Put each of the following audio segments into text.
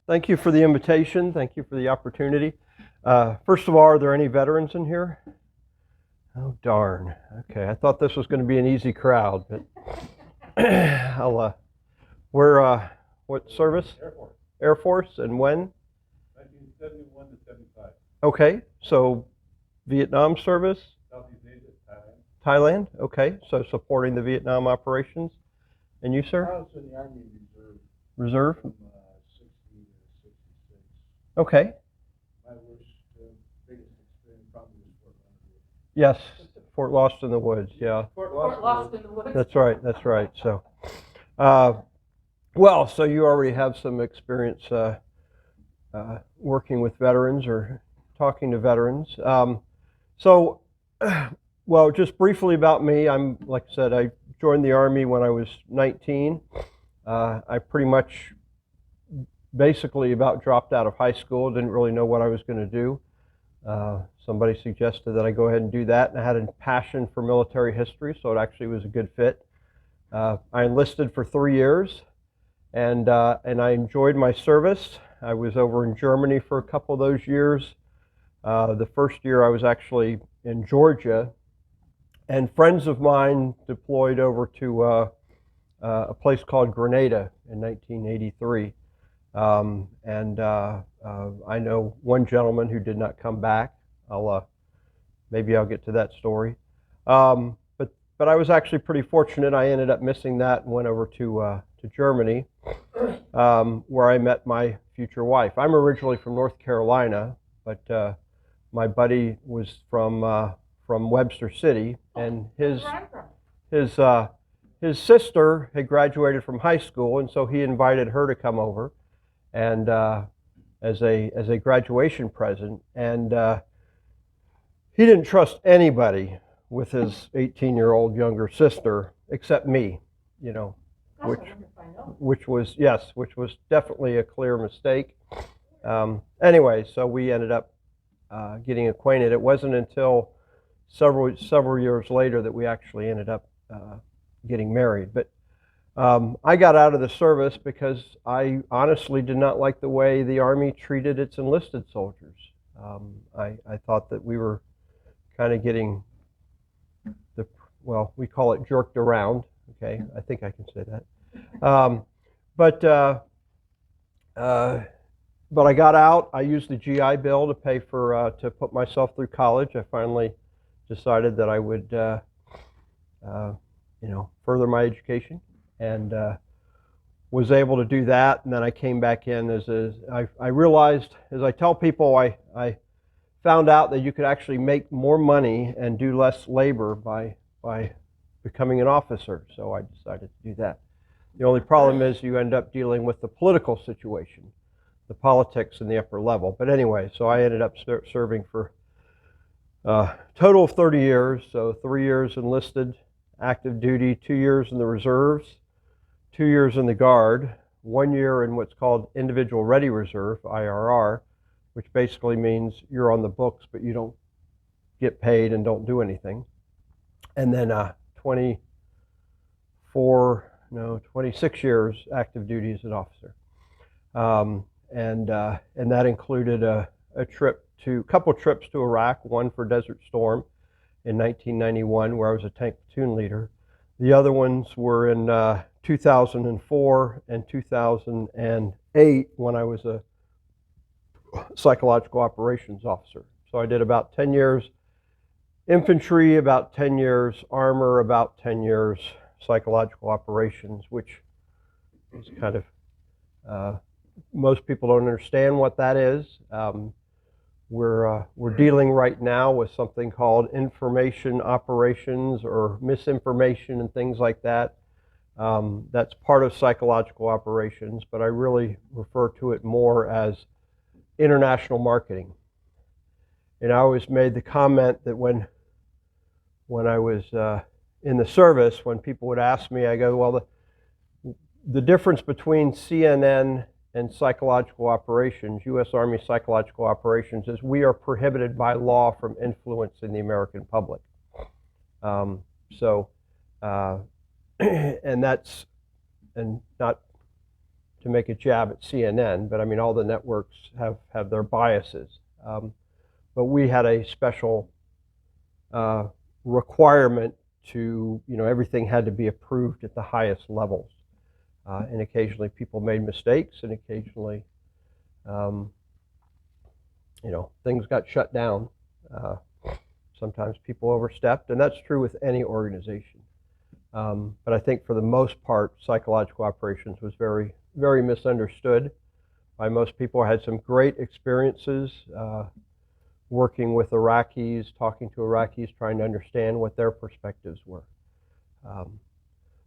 Thank you for the invitation. Thank you for the opportunity. First of all, are there any veterans in here? Oh, darn. Okay, I thought this was going to be an easy crowd, but what service? Air Force. Air Force, and when? 1971 to 75. Okay, so Vietnam service? Southeast Asia, Thailand. Thailand? Okay, so supporting the Vietnam operations. And you, sir? I was in the Army Reserve. Reserve? From 60 to 66. Okay. My worst, biggest experience probably was Fort Leonard. Yes, Fort Lost in the Woods, yeah. Fort Lost in the Woods. That's right. So, so you already have some experience working with veterans or talking to veterans. Just briefly about me, like I said, I joined the Army when I was 19. I pretty much basically about dropped out of high school, didn't really know what I was going to do. Somebody suggested that I go ahead and do that, and I had a passion for military history, so it actually was a good fit. I enlisted for 3 years, and I enjoyed my service. I was over in Germany for a couple of those years. The first year I was actually in Georgia, and friends of mine deployed over to a place called Grenada in 1983. I know one gentleman who did not come back. Maybe I'll get to that story. But I was actually pretty fortunate. I ended up missing that and went over to Germany, where I met my future wife. I'm originally from North Carolina, but my buddy was from Webster City, and his sister had graduated from high school, and so he invited her to come over, and as a graduation present. And he didn't trust anybody with his 18-year-old younger sister except me, which was definitely a clear mistake. Anyway, so we ended up getting acquainted. It wasn't until several years later that we actually ended up getting married. But I got out of the service because I honestly did not like the way the Army treated its enlisted soldiers. I thought that we were kind of getting we call it jerked around. Okay, I think I can say that. But I got out. I used the GI Bill to pay for to put myself through college. I finally decided that I would further my education, and was able to do that. And then I came back in I realized, as I tell people, I found out that you could actually make more money and do less labor by becoming an officer. So I decided to do that. The only problem is you end up dealing with the political situation, the politics in the upper level. But anyway, so I ended up serving for a total of 30 years. So 3 years enlisted, active duty, 2 years in the reserves, 2 years in the Guard, 1 year in what's called Individual Ready Reserve, IRR, which basically means you're on the books, but you don't get paid and don't do anything. And then 26 years active duty as an officer. And that included a couple trips to Iraq, one for Desert Storm in 1991, where I was a tank platoon leader. The other ones were in 2004 and 2008, when I was a psychological operations officer. So I did about 10 years infantry, about 10 years armor, about 10 years psychological operations, which is kind of, most people don't understand what that is. We're dealing right now with something called information operations or misinformation and things like that. That's part of psychological operations, but I really refer to it more as international marketing. And I always made the comment that when I was in the service, when people would ask me, I go, well, the difference between CNN and psychological operations, U.S. Army psychological operations, is we are prohibited by law from influencing the American public. And not to make a jab at CNN, but I mean, all the networks have their biases. But we had a special requirement to, everything had to be approved at the highest levels. And occasionally people made mistakes, and occasionally, things got shut down. Sometimes people overstepped, and that's true with any organization. But I think for the most part, psychological operations was very, very misunderstood by most people. I had some great experiences working with Iraqis, talking to Iraqis, trying to understand what their perspectives were.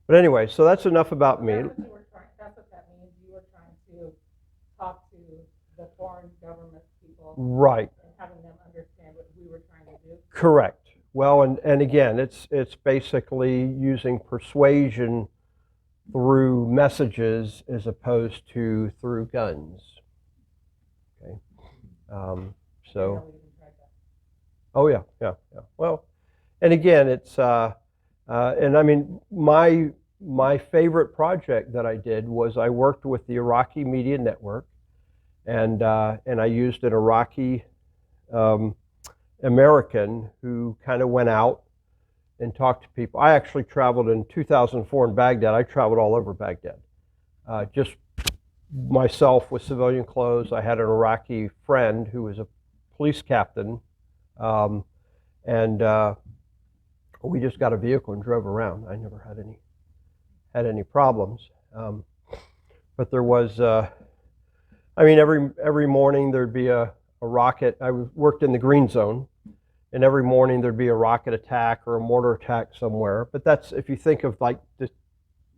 But anyway, so that's enough about me. That's what that means. You were trying to talk to the foreign government people. Right. And having them understand what we were trying to do. Correct. Well, and again, it's basically using persuasion through messages as opposed to through guns. Okay. So. Oh yeah. Well, and again, it's and I mean, my favorite project that I did was I worked with the Iraqi Media Network, and I used an Iraqi American who kind of went out and talked to people. I actually traveled in 2004 in Baghdad. I traveled all over Baghdad, just myself with civilian clothes. I had an Iraqi friend who was a police captain, and we just got a vehicle and drove around. I never had any problems. But there was, I mean, every morning there'd be a rocket. I worked in the green zone, and every morning there'd be a rocket attack or a mortar attack somewhere. But that's, if you think of like the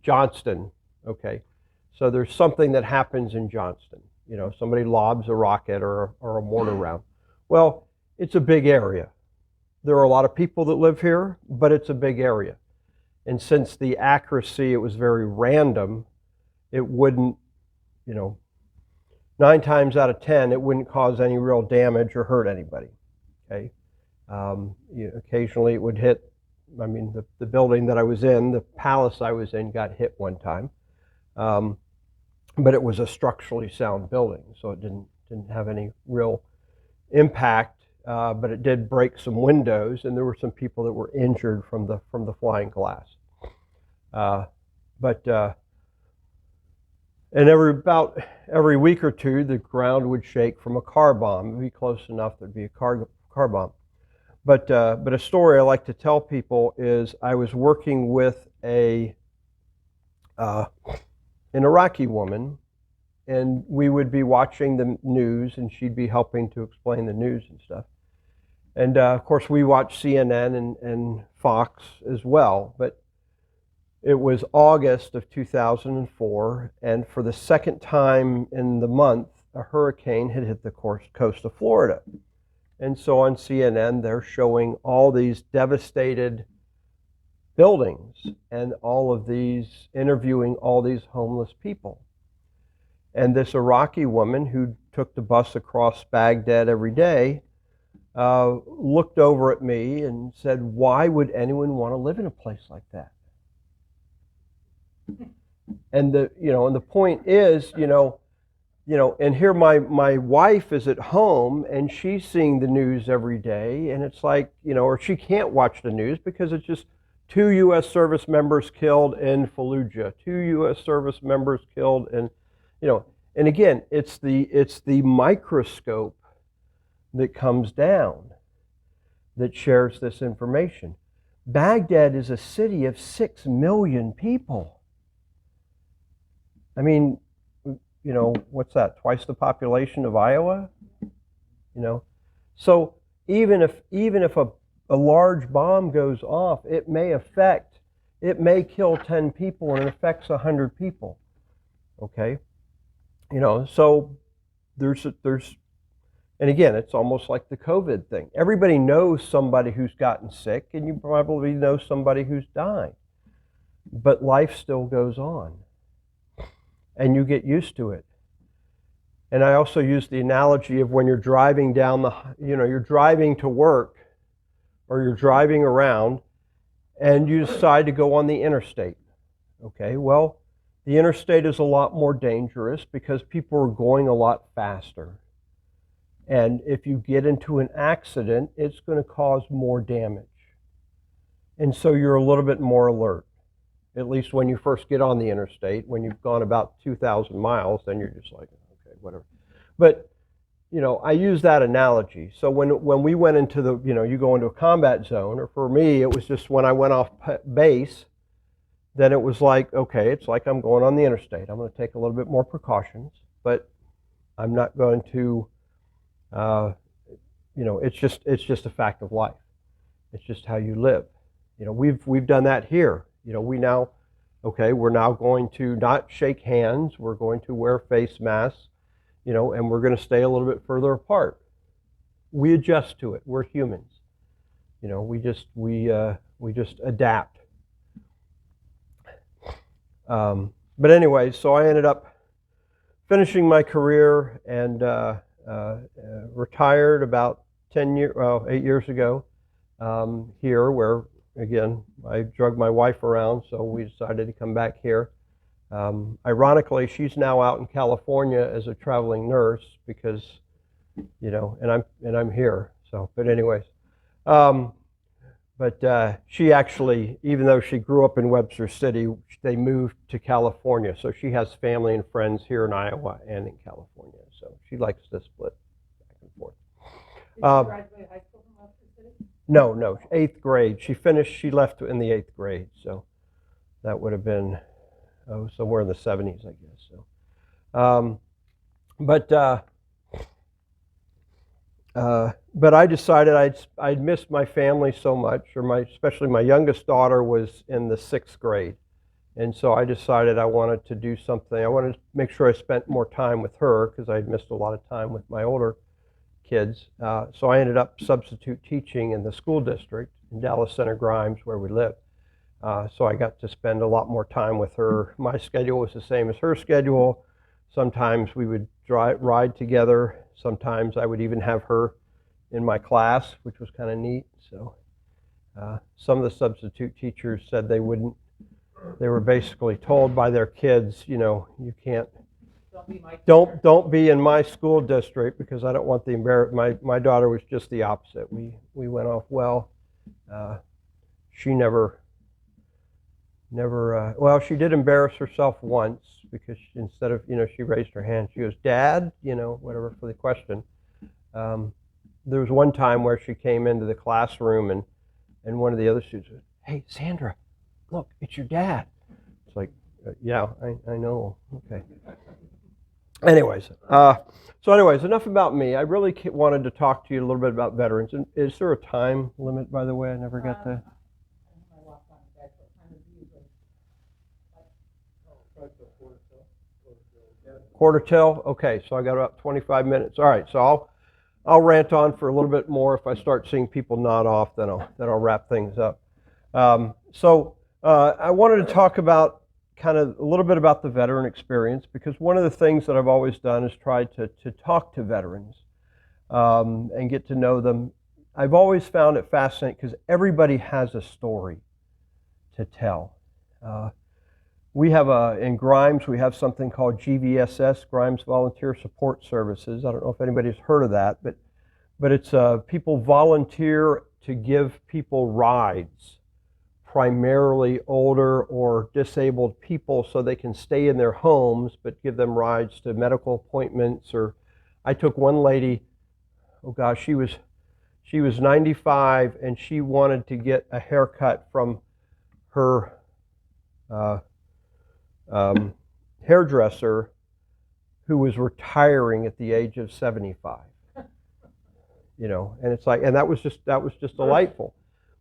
Johnston, okay? So there's something that happens in Johnston. Somebody lobs a rocket or a mortar round. Well, it's a big area. There are a lot of people that live here, but it's a big area. And since the accuracy, it was very random, it wouldn't, 9 times out of 10, it wouldn't cause any real damage or hurt anybody, okay? Occasionally it would hit, I mean, the building that I was in, the palace I was in got hit one time. But it was a structurally sound building, so it didn't have any real impact, but it did break some windows, and there were some people that were injured from the flying glass. And about every week or two, the ground would shake from a car bomb. It would be close enough there'd be a car bomb. But a story I like to tell people is I was working with an Iraqi woman, and we would be watching the news, and she'd be helping to explain the news and stuff. And of course, we watched CNN and Fox as well. But it was August of 2004, and for the second time in the month, a hurricane had hit the coast of Florida. And so on CNN, they're showing all these devastated buildings and all of these, interviewing all these homeless people. And this Iraqi woman who took the bus across Baghdad every day looked over at me and said, "Why would anyone want to live in a place like that?" And the point is, and here my wife is at home and she's seeing the news every day, and it's like, or she can't watch the news because it's just 2 U.S. service members killed in Fallujah, 2 U.S. service members killed in, and again, it's the microscope that comes down that shares this information. Baghdad is a city of 6 million people. I mean, what's that? Twice the population of Iowa? So even if a large bomb goes off, it may kill 10 people and it affects 100 people. Okay? So there's and again, it's almost like the COVID thing. Everybody knows somebody who's gotten sick, and you probably know somebody who's died. But life still goes on. And you get used to it. And I also use the analogy of when you're driving down you're driving to work or you're driving around and you decide to go on the interstate. Okay, well, The interstate is a lot more dangerous because people are going a lot faster. And if you get into an accident, it's going to cause more damage. And so you're a little bit more alert, at least when you first get on the interstate. When you've gone about 2,000 miles, then you're just like, okay, whatever. But, you know, I use that analogy. So when we went into the, you know, you go into a combat zone, or for me, it was just when I went off base, then it was like, okay, it's like I'm going on the interstate. I'm going to take a little bit more precautions, but I'm not going to, you know, it's just a fact of life. It's just how you live. You know, we've done that here. You know, we're now going to not shake hands. We're going to wear face masks, you know, and we're going to stay a little bit further apart. We adjust to it. We're humans. You know, we just adapt. But anyway, so I ended up finishing my career and retired about 8 years ago here, where, again, I drug my wife around, so we decided to come back here. Ironically, she's now out in California as a traveling nurse because, you know, and I'm here. So, but anyways, she actually, even though she grew up in Webster City, they moved to California. So she has family and friends here in Iowa and in California. So she likes to split back and forth. Did you graduate high school from Webster City? No, 8th grade. She left in the 8th grade. So that would have been somewhere in the 70s, I guess. So, but I decided I'd missed my family so much, or especially my youngest daughter was in the 6th grade. And so I decided I wanted to do something. I wanted to make sure I spent more time with her because I'd missed a lot of time with my older kids. So I ended up substitute teaching in the school district in Dallas Center Grimes, where we live. So I got to spend a lot more time with her. My schedule was the same as her schedule. Sometimes we would ride together. Sometimes I would even have her in my class, which was kind of neat. So some of the substitute teachers said they wouldn't. They were basically told by their kids, you know, you can't. Don't be in my school district because I don't want the embarrassment. My daughter was just the opposite. We went off well. She never. Well, she did embarrass herself once because instead of, you know, she raised her hand. She goes, "Dad," you know, whatever for the question. There was one time where she came into the classroom and one of the other students said, "Hey, Sandra, look, it's your dad." It's like, yeah, I know. Okay. Anyways, enough about me. I really wanted to talk to you a little bit about veterans. And is there a time limit, by the way? I never got to. Quarter till? Okay, so I got about 25 minutes. All right, so I'll rant on for a little bit more. If I start seeing people nod off, then I'll wrap things up. I wanted to talk about kind of a little bit about the veteran experience, because one of the things that I've always done is try to talk to veterans and get to know them. I've always found it fascinating because everybody has a story to tell. We have in Grimes, we have something called GVSS, Grimes Volunteer Support Services. I don't know if anybody's heard of that, but it's people volunteer to give people rides, primarily older or disabled people, so they can stay in their homes, but give them rides to medical appointments. Or I took one lady, oh gosh, she was 95 and she wanted to get a haircut from her hairdresser who was retiring at the age of 75. You know, and it's like, and that was just delightful.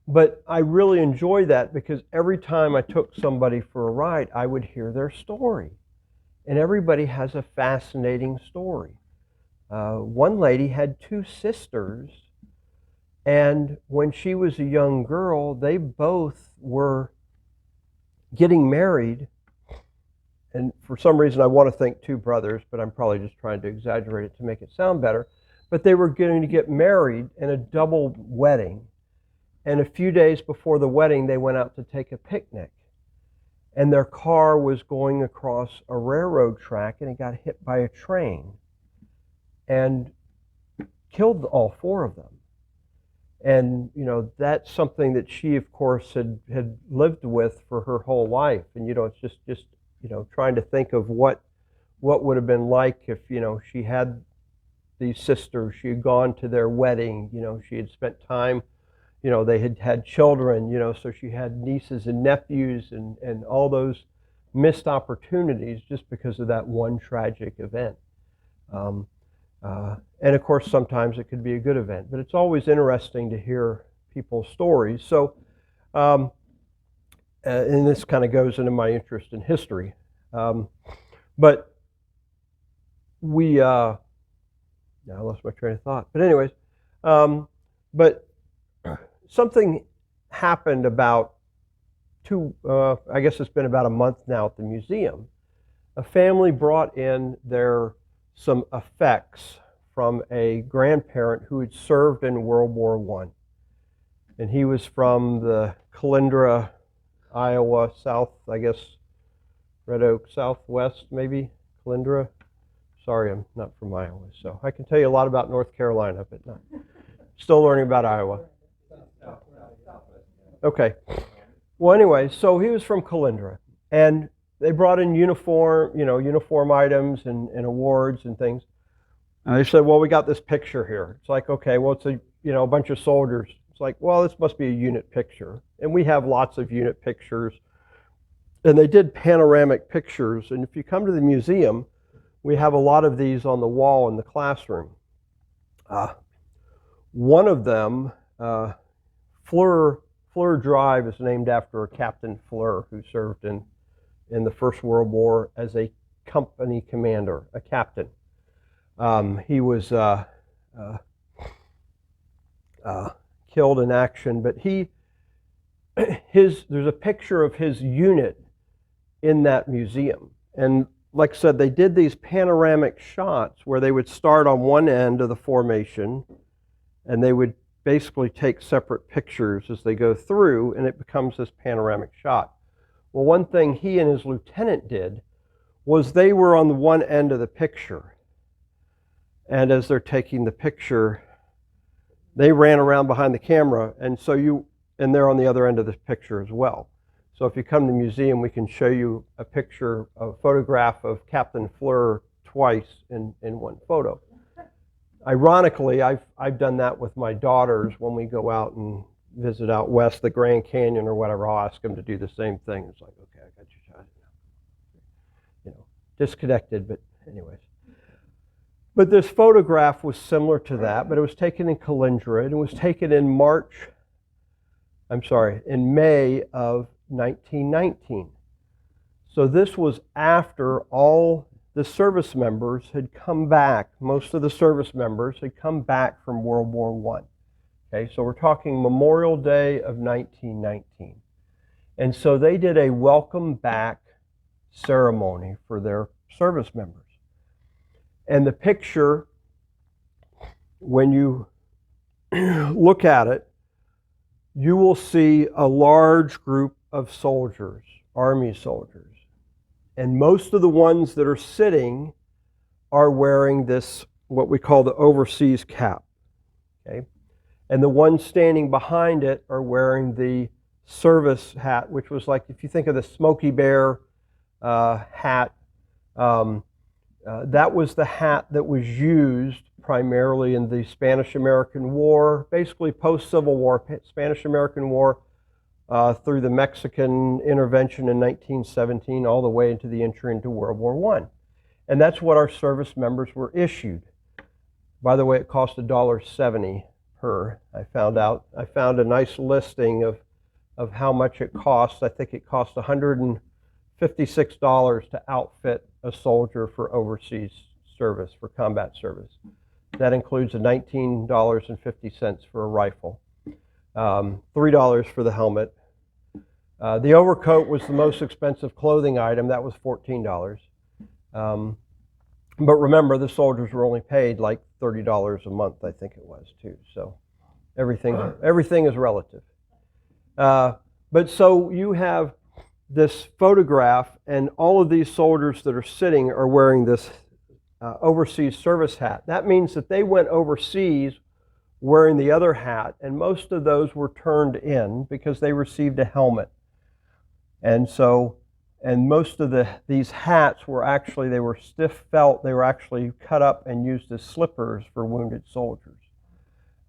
But I really enjoyed that because every time I took somebody for a ride, I would hear their story. And everybody has a fascinating story. One lady had 2 sisters, and when she was a young girl, they both were getting married. And for some reason, I want to think 2 brothers, but I'm probably just trying to exaggerate it to make it sound better. But they were going to get married in a double wedding. And a few days before the wedding, they went out to take a picnic. and their car was going across a railroad track, and it got hit by a train and killed all four of them. And, you know, that's something that she, of course, had lived with for her whole life. And, you know, it's just you know, trying to think of what would have been like if, you know, she had these sisters, she had gone to their wedding, you know, she had spent time, you know, they had had children, you know, so she had nieces and nephews and all those missed opportunities just because of that one tragic event. And of course, sometimes it could be a good event, but it's always interesting to hear people's stories. So, and this kind of goes into my interest in history. But we, now I lost my train of thought. But anyways, but something happened about I guess it's been about a month now at the museum. A family brought in some effects from a grandparent who had served in World War I. And he was from the Colindra, Iowa, south, I guess, Red Oak, southwest, maybe, Colindra. Sorry, I'm not from Iowa, so I can tell you a lot about North Carolina, but not. Still learning about Iowa. Okay. Well, anyway, so he was from Colindra, and they brought in uniform items and awards and things. And they said, well, we got this picture here. It's like, okay, well, it's a bunch of soldiers. It's like, well, this must be a unit picture. And we have lots of unit pictures. And they did panoramic pictures. And if you come to the museum, we have a lot of these on the wall in the classroom. One of them, Fleur Drive, is named after a Captain Fleur who served in the First World War as a company commander, a captain. He was killed in action, but there's a picture of his unit in that museum. And like I said, they did these panoramic shots where they would start on one end of the formation, and they would basically take separate pictures as they go through, and it becomes this panoramic shot. Well, one thing he and his lieutenant did was they were on the one end of the picture. And as they're taking the picture, they ran around behind the camera, and they're on the other end of the picture as well. So if you come to the museum, we can show you a photograph of Captain Fleur twice in one photo. Ironically, I've done that with my daughters when we go out and visit out west, the Grand Canyon or whatever. I'll ask them to do the same thing. It's like, okay, I got your shot. You know, disconnected, but anyways. But this photograph was similar to that, but it was taken in Colindra, and it was taken in in May of 1919. So this was after all the service members had come back. Most of the service members had come back from World War I. Okay, so we're talking Memorial Day of 1919. And so they did a welcome back ceremony for their service members. And the picture, when you look at it, you will see a large group of soldiers, Army soldiers. And most of the ones that are sitting are wearing this, what we call the overseas cap. Okay? And the ones standing behind it are wearing the service hat, which was like, if you think of the Smokey Bear hat, that was the hat that was used primarily in the Spanish-American War, basically post-Civil War, Spanish-American War, through the Mexican intervention in 1917 all the way into the entry into World War I. And that's what our service members were issued. By the way, it cost $1.70 per. I found a nice listing of how much it costs. I think it cost $156 to outfit a soldier for overseas service, for combat service. That includes a $19.50 for a rifle, $3 for the helmet. The overcoat was the most expensive clothing item. That was $14. But remember, the soldiers were only paid like $30 a month, I think it was too. So everything is relative. But so you have this photograph, and all of these soldiers that are sitting are wearing this overseas service hat. That means that they went overseas wearing the other hat, and most of those were turned in because they received a helmet. And so, and most of these hats were actually, they were stiff felt, they were actually cut up and used as slippers for wounded soldiers.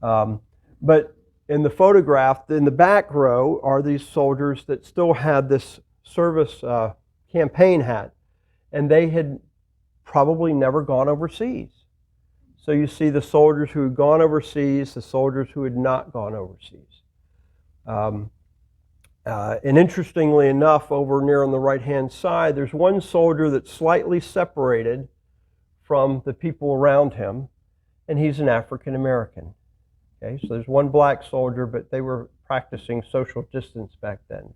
But in the photograph, in the back row, are these soldiers that still had this service campaign hat, and they had probably never gone overseas. So you see the soldiers who had gone overseas, the soldiers who had not gone overseas. And interestingly enough, over near on the right-hand side, there's one soldier that's slightly separated from the people around him, and he's an African American. Okay, so there's one black soldier, but they were practicing social distance back then.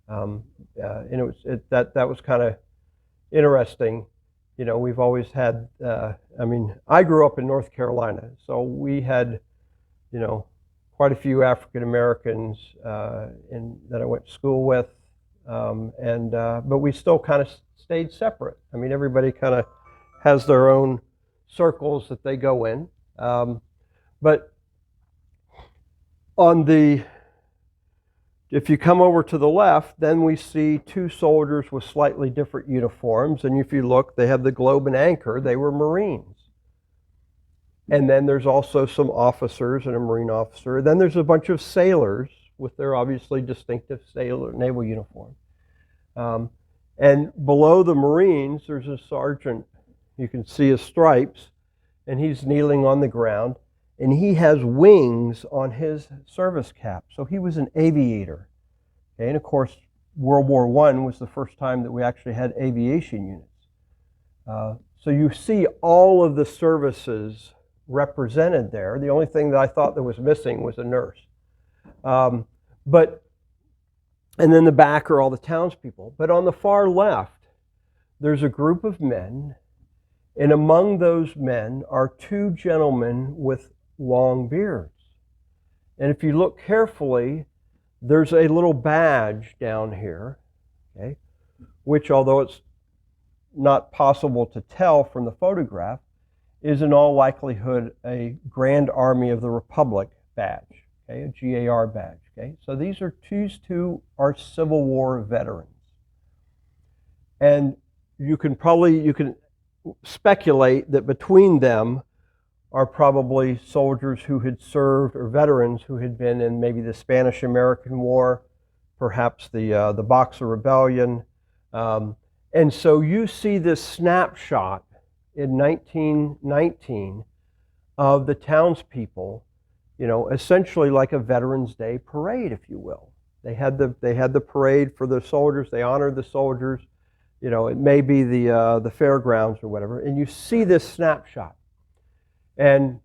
And that was kind of interesting. You know, we've always had. I mean, I grew up in North Carolina, so we had, you know, quite a few African Americans that I went to school with, but we still kind of stayed separate. I mean, everybody kind of has their own circles that they go in, but if you come over to the left, then we see two soldiers with slightly different uniforms, and if you look, they have the globe and anchor. They were Marines. And then there's also some officers and a Marine officer. Then there's a bunch of sailors with their obviously distinctive naval uniform. And below the Marines, there's a sergeant. You can see his stripes, and he's kneeling on the ground, and he has wings on his service cap. So he was an aviator. Okay? And of course, World War I was the first time that we actually had aviation units. So you see all of the services represented there. The only thing that I thought that was missing was a nurse. And then the back are all the townspeople. But on the far left, there's a group of men, and among those men are two gentlemen with long beards. And if you look carefully, there's a little badge down here, okay, which, although it's not possible to tell from the photograph, is in all likelihood a Grand Army of the Republic badge, okay, a GAR badge. Okay, so these two are Civil War veterans, and you can speculate that between them are probably soldiers who had served, or veterans who had been in maybe the Spanish-American War, perhaps the Boxer Rebellion, and so you see this snapshot in 1919 of the townspeople, you know, essentially like a Veterans Day parade, if you will. They had the parade for the soldiers. They honored the soldiers. You know, it may be the fairgrounds or whatever, and you see this snapshot. And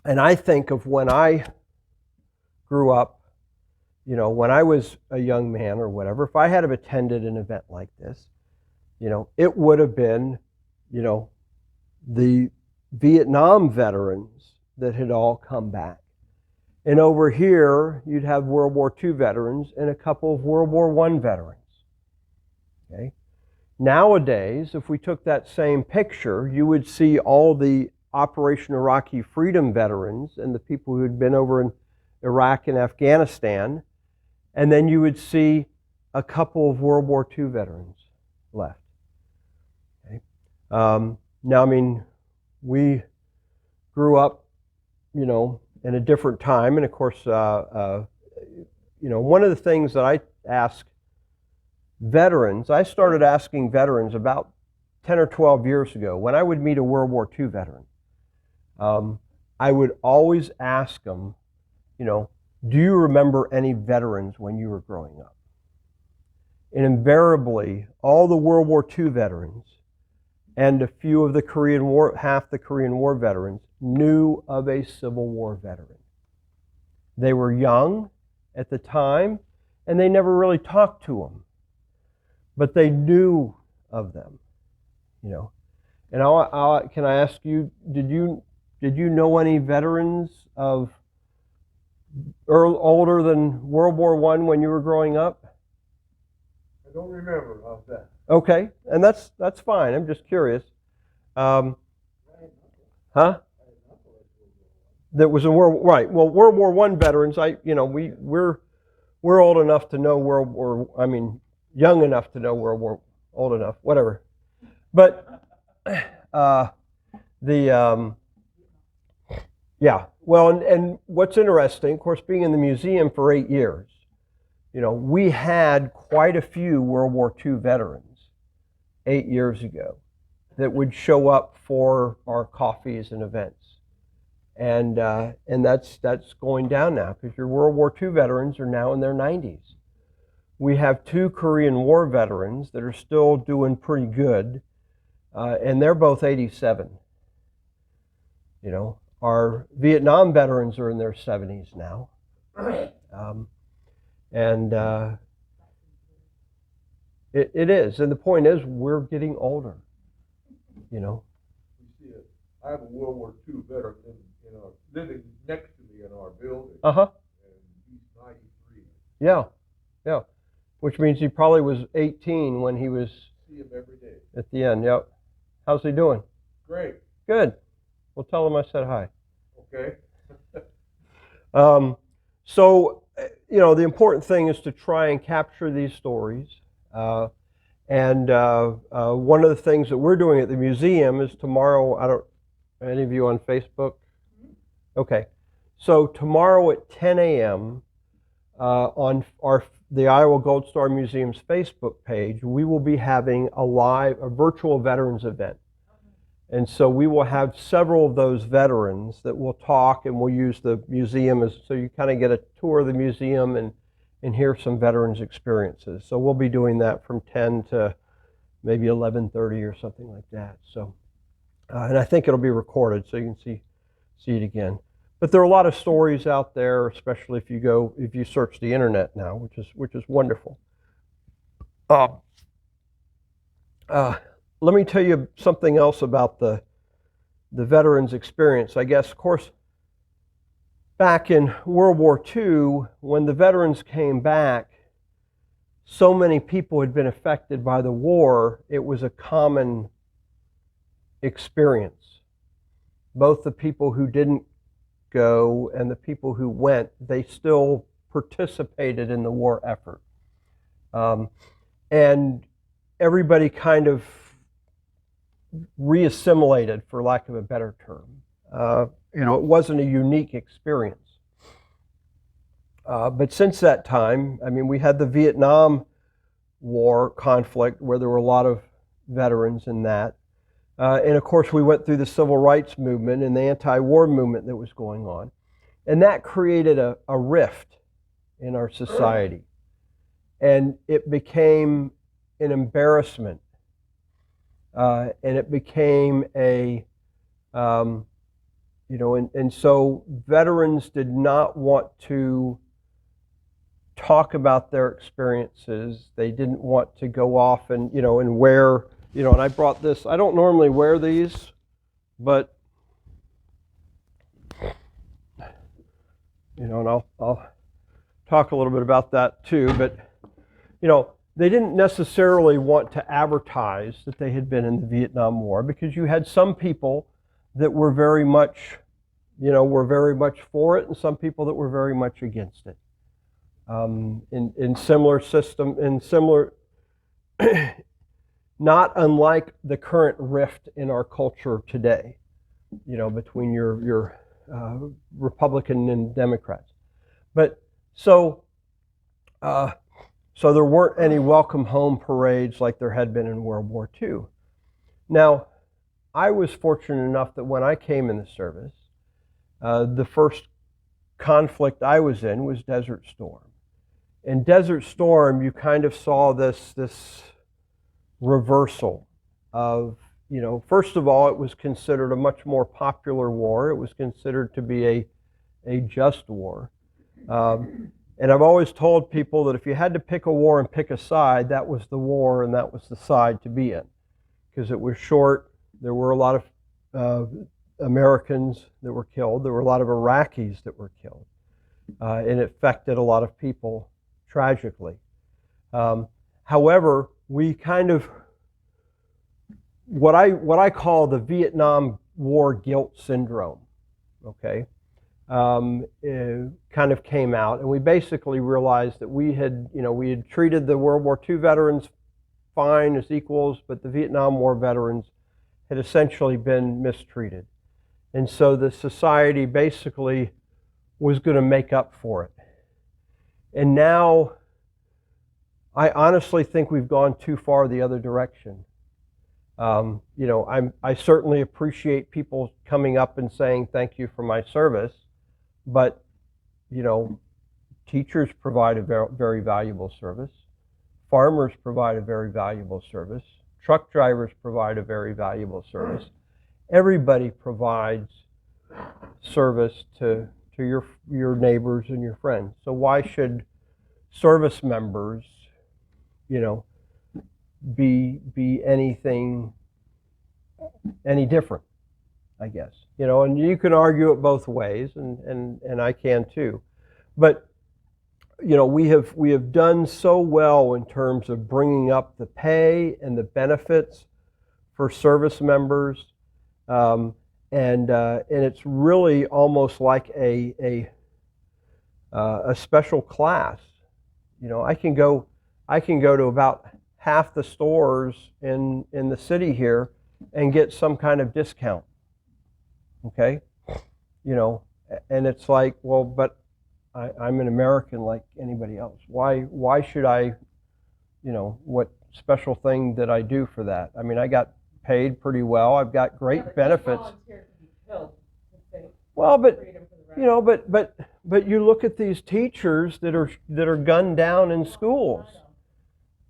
I think of when I grew up, you know, when I was a young man or whatever, if I had attended an event like this, you know, it would have been, you know, the Vietnam veterans that had all come back. And over here, you'd have World War II veterans and a couple of World War I veterans. Okay? Nowadays, if we took that same picture, you would see all the Operation Iraqi Freedom veterans and the people who had been over in Iraq and Afghanistan, and then you would see a couple of World War II veterans left. Okay? Now, I mean, we grew up, you know, in a different time, and of course, you know, one of the things that I ask veterans, I started asking veterans about 10 or 12 years ago. When I would meet a World War II veteran, I would always ask them, you know, do you remember any veterans when you were growing up? And invariably, all the World War II veterans and a few of the Korean War, half the Korean War veterans, knew of a Civil War veteran. They were young at the time, and they never really talked to them, but they knew of them, you know. And can I ask you, did you know any veterans of older than World War I when you were growing up? don't remember. How's that? Okay, and that's fine. I'm just curious. Huh? That was in right. Well, World War I veterans. We're old enough to know young enough to know World War, old enough, whatever. But yeah. Well, and what's interesting, of course, being in the museum for 8 years, we had quite a few World War II veterans 8 years ago that would show up for our coffees and events. And that's going down now because your World War II veterans are now in their 90s. We have 2 Korean War veterans that are still doing pretty good, and they're both 87. Our Vietnam veterans are in their 70s now. It is. And the point is, we're getting older, You see it. I have a World War II veteran living next to me in our building. Uh-huh. And he's 93. Yeah. Which means he probably was 18 when he was See him every day. at the end. Yep. How's he doing? Great. Good. Well, tell him I said hi. Okay. So, the important thing is to try and capture these stories. And one of the things that we're doing at the museum is tomorrow, any of you on Facebook? Okay. So tomorrow at 10 a.m. On the Iowa Gold Star Museum's Facebook page, we will be having a virtual veterans event. And so we will have several of those veterans that will talk, and we'll use the museum so you kind of get a tour of the museum and hear some veterans experiences. So we'll be doing that from 10 to maybe 11:30 or something like that. So, and I think it'll be recorded so you can see it again. But there are a lot of stories out there, especially if you search the internet now, which is wonderful. Let me tell you something else about the veterans experience. I guess, of course, back in World War II, when the veterans came back, so many people had been affected by the war, it was a common experience. Both the people who didn't go and the people who went, they still participated in the war effort. And everybody kind of reassimilated, for lack of a better term. It wasn't a unique experience. But since that time, we had the Vietnam War conflict where there were a lot of veterans in that. And of course, we went through the civil rights movement and the anti-war movement that was going on. And that created a rift in our society. And it became an embarrassment. And it became and so veterans did not want to talk about their experiences. They didn't want to go off and wear, and I brought this. I don't normally wear these, but and I'll talk a little bit about that too. But they didn't necessarily want to advertise that they had been in the Vietnam War, because you had some people that were very much for it, and some people that were very much against it. In similar, not unlike the current rift in our culture today, between your Republican and Democrats. But so there weren't any welcome home parades like there had been in World War II. Now, I was fortunate enough that when I came in the service, the first conflict I was in was Desert Storm. In Desert Storm, you kind of saw this reversal of, first of all, it was considered a much more popular war. It was considered to be a just war. And I've always told people that if you had to pick a war and pick a side, that was the war and that was the side to be in. Because it was short, there were a lot of Americans that were killed, there were a lot of Iraqis that were killed. And it affected a lot of people tragically. However, we kind of, what I call the Vietnam War guilt syndrome, okay, kind of came out, and we basically realized that we had treated the World War II veterans fine as equals, but the Vietnam War veterans had essentially been mistreated. And so the society basically was going to make up for it. And now I honestly think we've gone too far the other direction. I certainly appreciate people coming up and saying thank you for my service, but teachers provide a very valuable service. Farmers provide a very valuable service. Truck drivers provide a very valuable service. Everybody provides service to your neighbors and your friends. So why should service members, be anything any different, I guess. And you can argue it both ways, and I can too. But we have done so well in terms of bringing up the pay and the benefits for service members, and it's really almost like a special class. I can go to about half the stores in the city here and get some kind of discount. Okay, and it's like, well, but I'm an American like anybody else. Why should I, what special thing did I do for that? I mean, I got paid pretty well. I've got great benefits. Well, but but you look at these teachers that are gunned down in schools,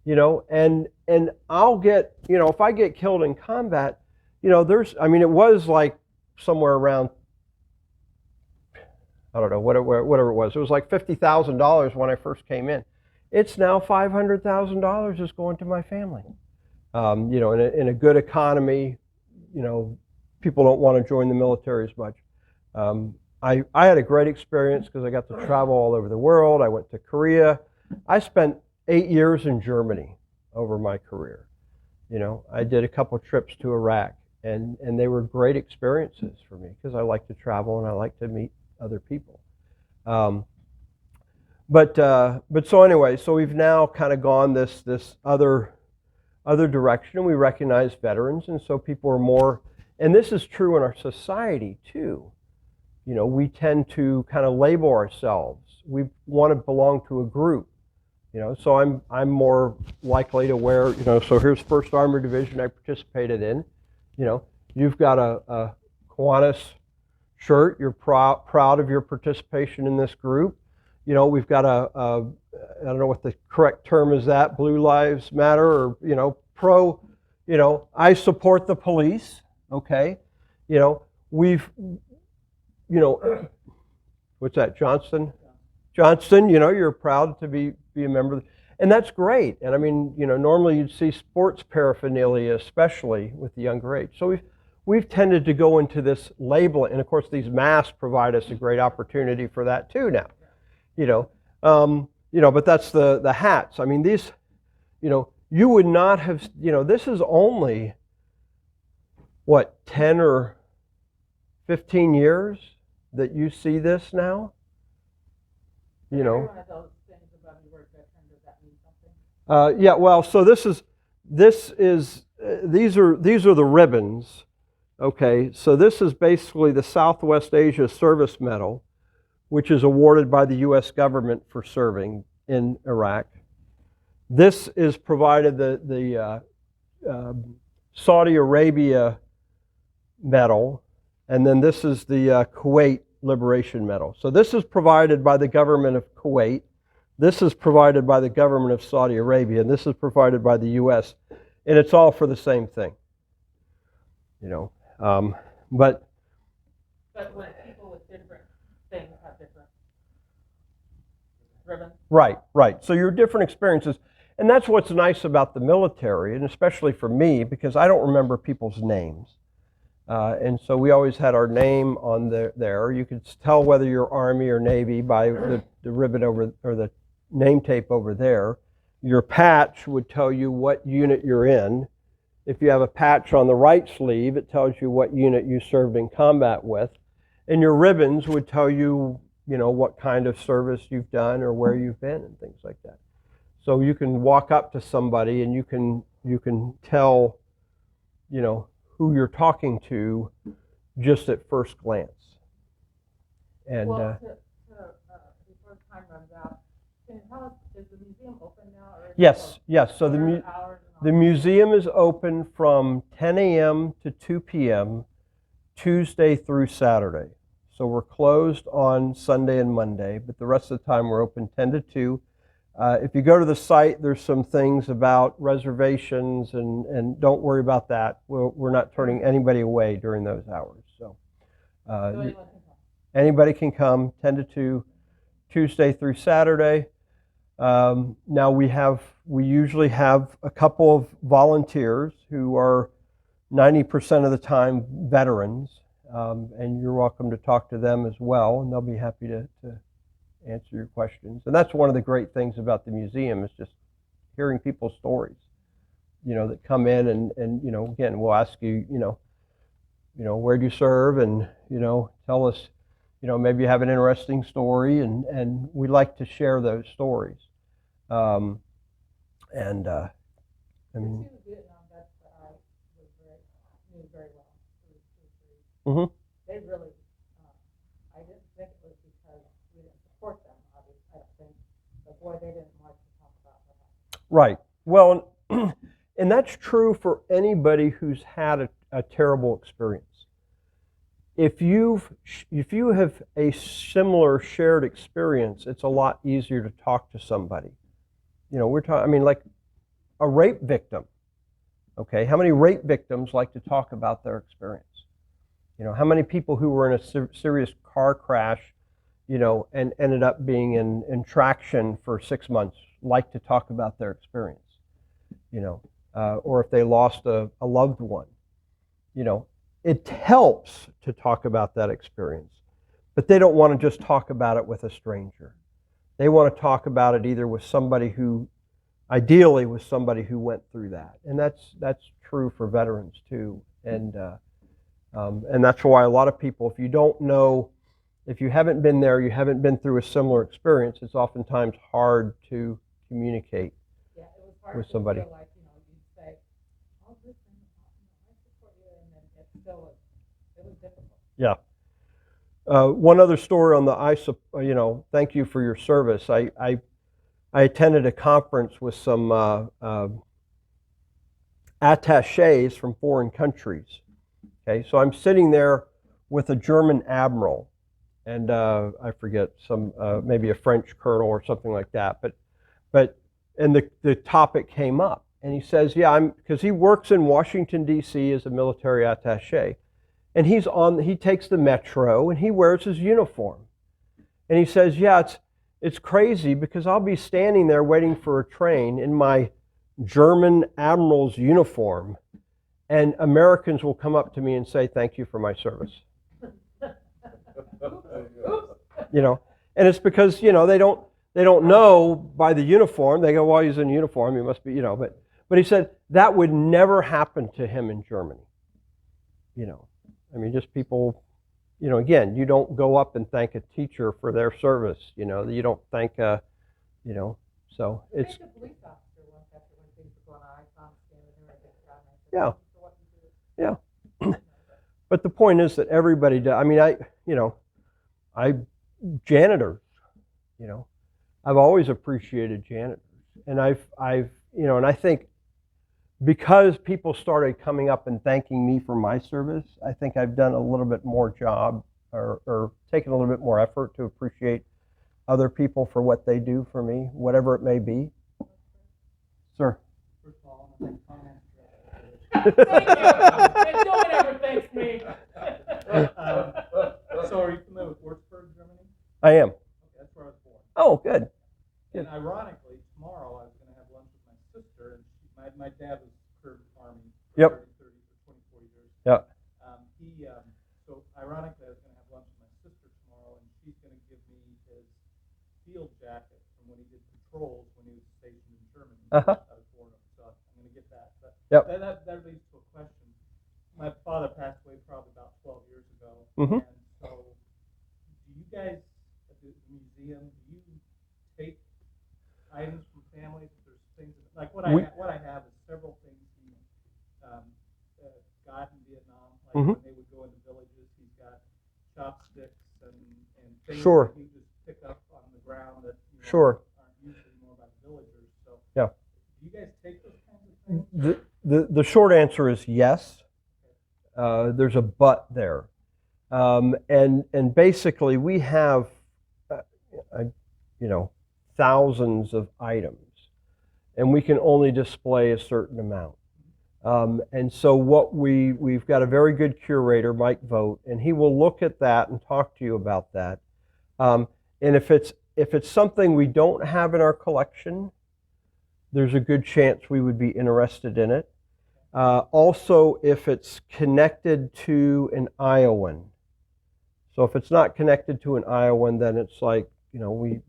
and I'll get, if I get killed in combat, it was like somewhere around, I don't know, whatever it was. It was like $50,000 when I first came in. It's now $500,000 is going to my family. In a good economy, people don't want to join the military as much. I had a great experience because I got to travel all over the world. I went to Korea. I spent 8 years in Germany over my career. I did a couple trips to Iraq, and they were great experiences for me because I like to travel and I like to meet other people. But so anyway, so we've now kind of gone this other direction. We recognize veterans, and so people are more, and this is true in our society too. We tend to kind of label ourselves. We want to belong to a group. So I'm more likely to wear, so here's 1st Armored Division I participated in. You've got a Kiwanis shirt. You're proud of your participation in this group. We've got I don't know what the correct term is, that Blue Lives Matter, or pro, I support the police. Okay, we've, what's that, Johnston, you're proud to be a member, and that's great. And I mean, normally you'd see sports paraphernalia, especially with the younger age. So we've tended to go into this label, and of course these masks provide us a great opportunity for that too now. But that's the hats. I mean, these, you would not have, this is only, what, 10 or 15 years that you see this now? Yeah, well, so these are the ribbons. Okay, so this is basically the Southwest Asia Service Medal, which is awarded by the U.S. government for serving in Iraq. This is provided the Saudi Arabia Medal, and then this is the Kuwait Liberation Medal. So this is provided by the government of Kuwait. This is provided by the government of Saudi Arabia, and this is provided by the U.S. And it's all for the same thing. But when people with different things have different ribbons. Right. So your different experiences, and that's what's nice about the military, and especially for me, because I don't remember people's names. And so we always had our name on there. You could tell whether you're Army or Navy by the ribbon over, or the name tape over there. Your patch would tell you what unit you're in. If you have a patch on the right sleeve, it tells you what unit you served in combat with. And your ribbons would tell you, what kind of service you've done or where you've been and things like that. So you can walk up to somebody and you can tell, who you're talking to just at first glance. And Well, before time runs out, can you tell us, is the museum open now? Or is yes. So what are the hours and all the museum is open from 10 a.m. to 2 p.m. Tuesday through Saturday. So we're closed on Sunday and Monday, but the rest of the time we're open 10 to 2. If you go to the site, there's some things about reservations, and don't worry about that. We're not turning anybody away during those hours. So anybody can come 10 to 2, Tuesday through Saturday. Now we usually have a couple of volunteers who are 90% of the time veterans, and you're welcome to talk to them as well, and they'll be happy to answer your questions. And that's one of the great things about the museum, is just hearing people's stories, that come in and again, we'll ask you, where do you serve, and, tell us, maybe you have an interesting story, and we like to share those stories. I mean, The two Vietnam vets that I knew very well, Mhm. they really, I didn't think it was because we didn't support them, obviously, I don't think, but boy, they didn't like to talk about that. Right. Well, and that's true for anybody who's had a terrible experience. If you have a similar shared experience, it's a lot easier to talk to somebody. We're talking, I mean, like a rape victim. Okay, how many rape victims like to talk about their experience? How many people who were in a serious car crash, and ended up being in traction for 6 months like to talk about their experience? Or if they lost a loved one. It helps to talk about that experience, but they don't want to just talk about it with a stranger. They want to talk about it either with somebody who, ideally with somebody who went through that. And that's true for veterans too. And that's why a lot of people, if you don't know, if you haven't been there, you haven't been through a similar experience, it's oftentimes hard to communicate Yeah, it was hard with to somebody. feel like, you'd say, oh, listen, I support you, and then it still was, it was difficult. Yeah. One other story on the thank you for your service. I attended a conference with some attachés from foreign countries. Okay, so I'm sitting there with a German admiral, and I forget, some maybe a French colonel or something like that. But the topic came up, and he says, "Yeah, because he works in Washington D.C. as a military attaché, and he takes the metro and he wears his uniform, and he says, yeah, it's crazy because I'll be standing there waiting for a train in my German admiral's uniform, and Americans will come up to me and say, thank you for my service." And it's because, they don't know by the uniform. They go, well, he's in uniform, he must be, but he said that would never happen to him in Germany. I mean, just people, again, you don't go up and thank a teacher for their service, you don't thank so I it's, think the police officer once, after when things were going on, I saw him standing there at the crowd, and I said, Yeah. "Thank you for what you do." yeah. But the point is that everybody does. I mean, janitors, I've always appreciated janitors, and I've, and I think because people started coming up and thanking me for my service, I think I've done a little bit more job or taken a little bit more effort to appreciate other people for what they do for me, whatever it may be. Sir. First of all, I want to thank Conrad. Thank you. No one ever thanks me. So are you familiar with Würzburg, Germany? I am. Okay, that's where I was born. Oh, good. And ironically, tomorrow I was going to have lunch with my sister, and my dad was Kurd Army for Yep. 24 years. Yeah. So ironically, I was going to have lunch with my sister tomorrow, and she's going to give me his field jacket from when he did patrols when he was stationed in Germany. Uh-huh. out of Florida, so I'm going to get that. But Yep. that leads to a question. My father passed away probably about 12 years ago, Mhm. and so do you guys at the museum, do you take items from families? If there's things like what I have is several things he got in Vietnam. Like Mhm. when they would go into villages, he's got chopsticks and things Sure. that he just pick up on the ground that Sure. aren't usually more by the villagers. So Yeah. do you guys take those kinds of things? The short answer is yes. There's a but there. And basically we have, uh, thousands of items, and we can only display a certain amount. And so we've got a very good curator, Mike Vogt, and he will look at that and talk to you about that. And if it's something we don't have in our collection, there's a good chance we would be interested in it. Also, if it's connected to an Iowan. So if it's not connected to an Iowan, then it's like, and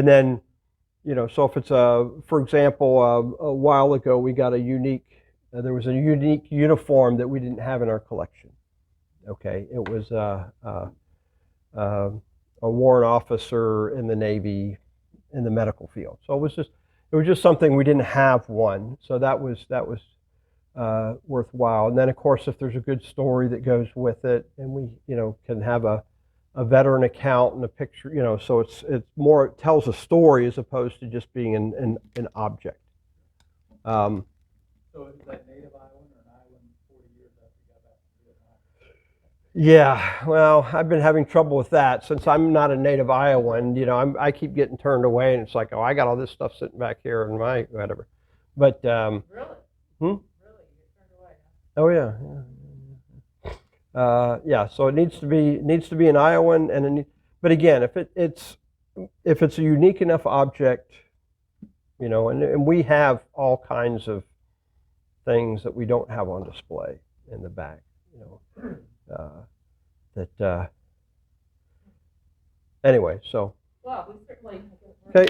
then, so if it's for example, a while ago we got there was a unique uniform that we didn't have in our collection. Okay, it was a warrant officer in the Navy in the medical field. So it was just something we didn't have one. So that was worthwhile. And then of course, if there's a good story that goes with it, and we can have a veteran account and a picture, so it's more, it tells a story as opposed to just being an object. So is that native Iowan or an Iowan 40 years after you got back to Vietnam? Yeah, well, I've been having trouble with that since I'm not a native Iowan. I keep getting turned away, and it's like, oh, I got all this stuff sitting back here in my whatever. But Really? Hmm? Really? You get turned away, huh? Oh yeah. Yeah. So it needs to be an Iowan, but again, if it's a unique enough object, and we have all kinds of things that we don't have on display in the back, anyway. So. Well, we certainly. Okay.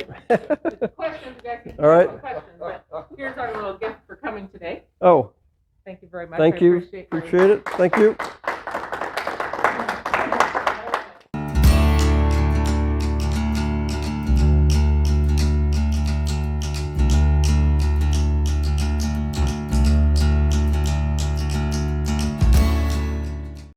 Questions, you guys can All right. questions, but here's our little gift for coming today. Oh, Thank you very much. thank I you. appreciate Appreciate it. Thank you.